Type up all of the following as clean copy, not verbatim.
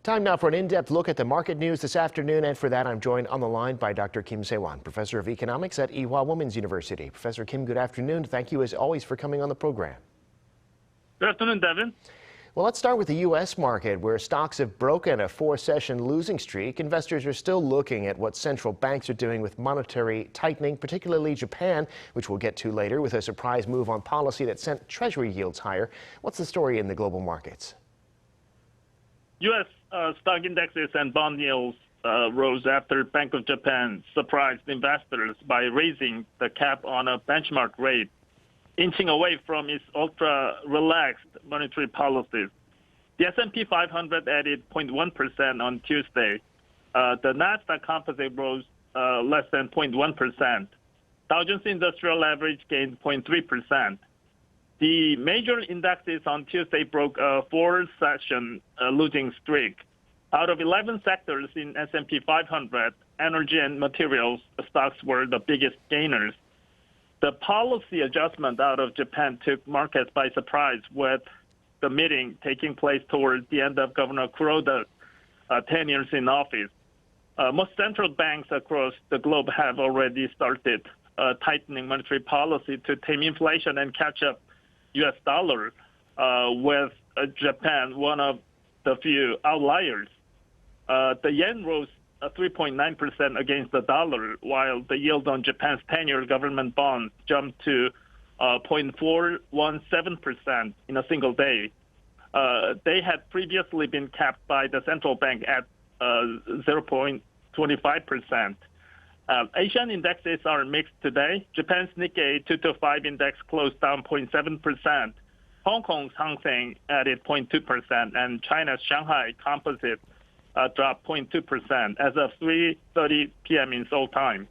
Time now for an in-depth look at the market news this afternoon, and for that I'm joined on the line by Dr. Kim Sei-wan, professor of economics at Ewha Womans University. Professor Kim, good afternoon. Thank you as always for coming on the program. Good afternoon, Devin. Well, let's start with the U.S. market, where stocks have broken a four-session losing streak. Investors are still looking at what central banks are doing with monetary tightening, particularly Japan, which we'll get to later, with a surprise move on policy that sent Treasury yields higher. What's the story in the global markets? U.S. stock indexes and bond yields rose after Bank of Japan surprised investors by raising the cap on a benchmark rate, inching away from its ultra-relaxed monetary policies. The S&P 500 added 0.1% on Tuesday. The Nasdaq Composite rose less than 0.1%. Dow Jones Industrial Average gained 0.3%. The major indexes on Tuesday broke a four-session losing streak. Out of 11 sectors in S&P 500, energy and materials stocks were the biggest gainers. The policy adjustment out of Japan took markets by surprise, with the meeting taking place towards the end of Governor Kuroda's 10 years in office. Most central banks across the globe have already started tightening monetary policy to tame inflation and catch up U.S. dollar, with Japan one of the few outliers. The yen rose 3.9% against the dollar, while the yield on Japan's 10-year government bonds jumped to 0.417% in a single day. They had previously been capped by the central bank at 0.25%. Asian indexes are mixed today. Japan's Nikkei 225 index closed down 0.7%. Hong Kong's Hang Seng added 0.2%, and China's Shanghai Composite dropped 0.2% as of 3:30 p.m. in Seoul time.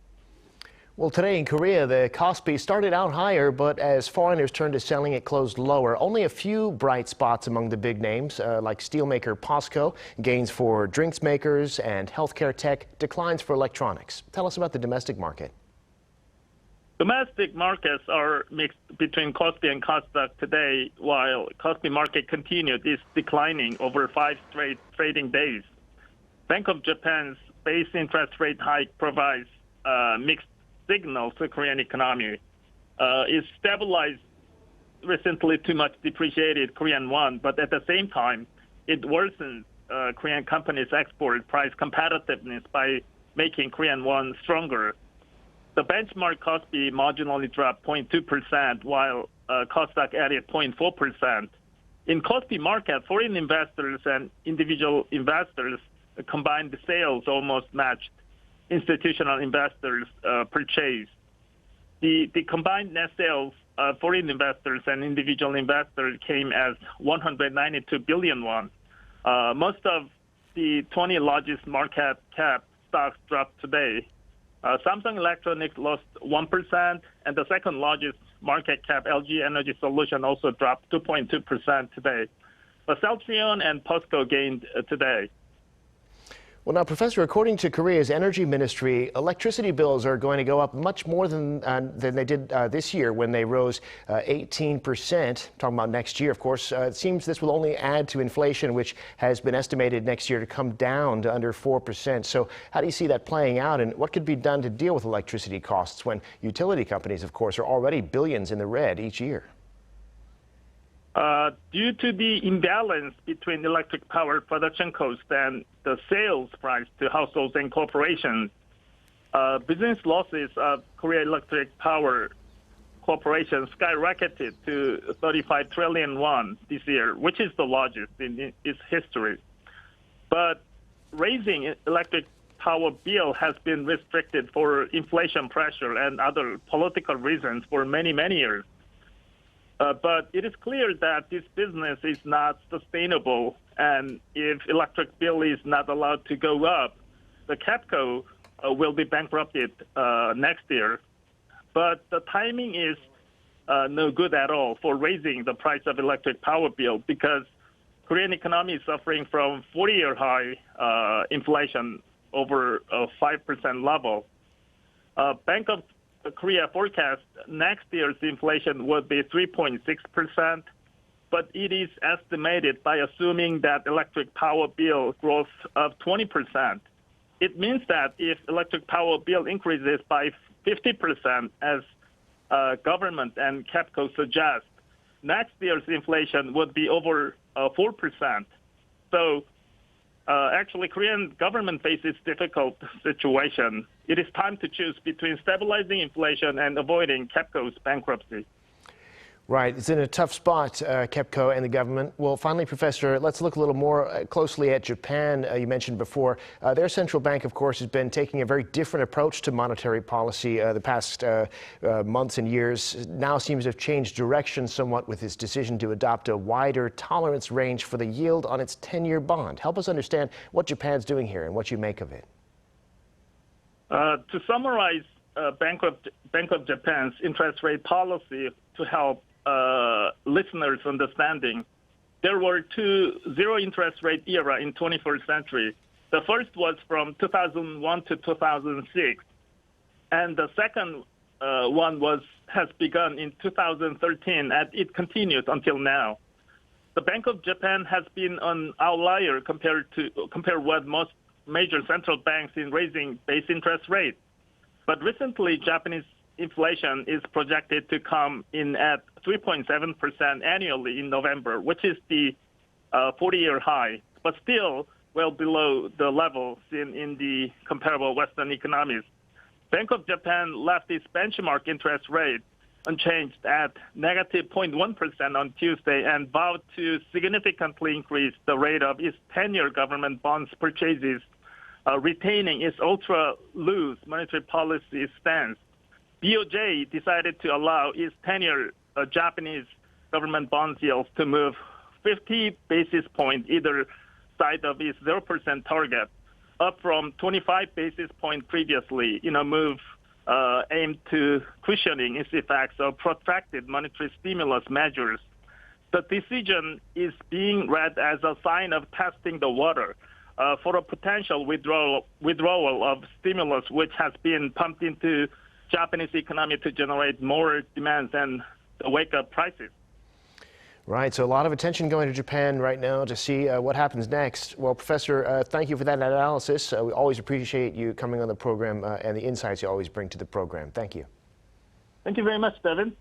Well, today in Korea, the KOSPI started out higher, but as foreigners turned to selling, it closed lower. Only a few bright spots among the big names, like steelmaker POSCO, gains for drinks makers, and healthcare tech, declines for electronics. Tell us about the domestic market. Domestic markets are mixed between KOSPI and KOSDAQ today, while KOSPI market continued its declining over 5 straight trading days. Bank of Japan's base interest rate hike provides mixed signals to Korean economy. It stabilized recently too much depreciated Korean won, but at the same time, it worsens Korean companies' export price competitiveness by making Korean won stronger. The benchmark KOSPI marginally dropped 0.2%, while KOSDAQ added 0.4%. In KOSPI market, foreign investors and individual investors combined sales almost matched institutional investors' purchase. The combined net sales of foreign investors and individual investors came as 192 billion won. Most of the 20 largest market cap stocks dropped today. Samsung Electronics lost 1%, and the second largest market cap, LG Energy Solution, also dropped 2.2% today. But Celltrion and POSCO gained today. Well, now, Professor, according to Korea's energy ministry, electricity bills are going to go up much more than they did this year, when they rose 18%. Talking about next year, of course. It seems this will only add to inflation, which has been estimated next year to come down to under 4%. So how do you see that playing out, and what could be done to deal with electricity costs when utility companies, of course, are already billions in the red each year? Due to the imbalance between electric power production cost and the sales price to households and corporations, business losses of Korea Electric Power Corporation skyrocketed to 35 trillion won this year, which is the largest in its history. But raising electric power bill has been restricted for inflation pressure and other political reasons for many, many years. But it is clear that this business is not sustainable, and if electric bill is not allowed to go up, the KEPCO will be bankrupted next year. But the timing is no good at all for raising the price of electric power bill, because Korean economy is suffering from 40-year high inflation over a 5% level. Bank of Korea forecast next year's inflation would be 3.6%. but it is estimated by assuming that electric power bill growth of 20%. It means that if electric power bill increases by 50%, as government and KEPCO suggest, next year's inflation would be over 4%. So actually, Korean government faces difficult situation. It is time to choose between stabilizing inflation and avoiding KEPCO's bankruptcy. Right. It's in a tough spot, KEPCO and the government. Well, finally, Professor, let's look a little more closely at Japan. You mentioned before, their central bank, of course, has been taking a very different approach to monetary policy the past months and years. Now seems to have changed direction somewhat with its decision to adopt a wider tolerance range for the yield on its 10-year bond. Help us understand what Japan's doing here and what you make of it. To summarize Bank of Japan's interest rate policy to help listeners' understanding, there were two zero-interest rate era in 21st century. The first was from 2001 to 2006, and the second one has begun in 2013, and it continued until now. The Bank of Japan has been an outlier compared with most major central banks in raising base interest rate. But recently, Japanese inflation is projected to come in at 3.7% annually in November, which is the 40-year high, but still well below the level seen in the comparable Western economies. Bank of Japan left its benchmark interest rate unchanged at negative 0.1% on Tuesday and vowed to significantly increase the rate of its 10-year government bonds purchases, retaining its ultra-loose monetary policy stance. BOJ decided to allow its 10-year Japanese government bond yields to move 50 basis points either side of its 0% target, up from 25 basis points previously, in a move aimed to cushioning its effects of protracted monetary stimulus measures. The decision is being read as a sign of testing the water for a potential withdrawal of stimulus, which has been pumped into Japanese economy to generate more demands and wake up prices. Right, so a lot of attention going to Japan right now to see what happens next. Well, Professor, thank you for that analysis. We always appreciate you coming on the program and the insights you always bring to the program. Thank you. Thank you very much, Devin.